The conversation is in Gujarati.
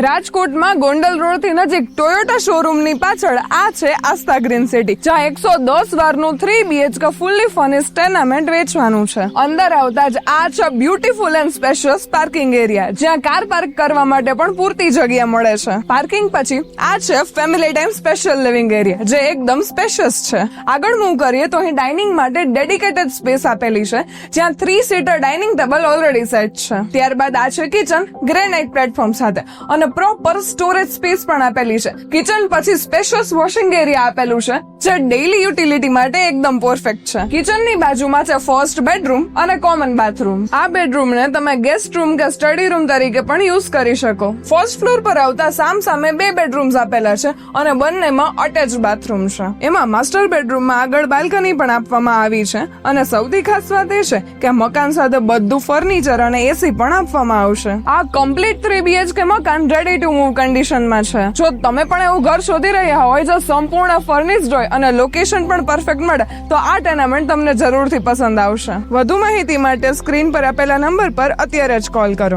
રાજકોટમાં ગોંડલ રોડ થી નજીક ટોયોટા શોરૂમ ની પાછળ આ છે આસ્થા ગ્રીન સિટી, જ્યાં 110 વારનું 3 BHK ફુલ્લી ફર્નિશ્ડ ટેનામેન્ટ વેચવાનું છે. અંદર આવતા જ આ છે beautiful and spacious parking area, જ્યાં કાર પાર્ક કરવા માટે પણ પૂરતી જગ્યા મળે છે. પાર્કિંગ પછી આ છે family time special living area, જે એકદમ સ્પેશિયસ છે. આગળ મૂવ કરીએ તો અહીં ડાઇનિંગ માટે ડેડિકેટેડ સ્પેસ આપેલી છે, જ્યાં 3 seater dining table already set છે. ત્યારબાદ આ છે કિચન ગ્રેનાઇટ પ્લેટફોર્મ સાથે અને પ્રોપર સ્ટોરેજ સ્પેસ પણ આપેલી છે. કિચન પછી સ્પેશિયસ વોશિંગ એરિયા આપેલું છે, જે ડેઇલી યુટિલિટી માટે એકદમ પરફેક્ટ છે. કિચનની બાજુમાં છે ફર્સ્ટ બેડરૂમ અને કોમન બાથરૂમ. આ બેડરૂમને તમે ગેસ્ટ રૂમ કે સ્ટડી રૂમ તરીકે પણ યુઝ કરી શકો. ફર્સ્ટ ફ્લોર પર આવતા સામે 2 બેડરૂમ્સ આપેલા છે અને બંનેમાં અટેચ બાથરૂમ છે. એમાં માસ્ટર બેડરૂમમાં આગળ બાલ્કની પણ આપવામાં આવી છે અને સૌથી ખાસ વાત એ છે કે મકાન સાથે બધું ફર્નિચર અને એસી પણ આપવામાં આવશે. આ કમ્પ્લીટ 3 BHK મકાન રેડી ટુ મૂવ કન્ડિશનમાં છે. જો તમે પણ એવું ઘર શોધી રહ્યા હોય જે સંપૂર્ણ ફર્નિશ્ડ હોય અને લોકેશન પણ પરફેક્ટ મળે, તો આ ટેનામેન્ટ તમને જરૂરથી પસંદ આવશે. વધુ માહિતી માટે સ્ક્રીન પર આપેલા નંબર પર અત્યારે જ કોલ કરો.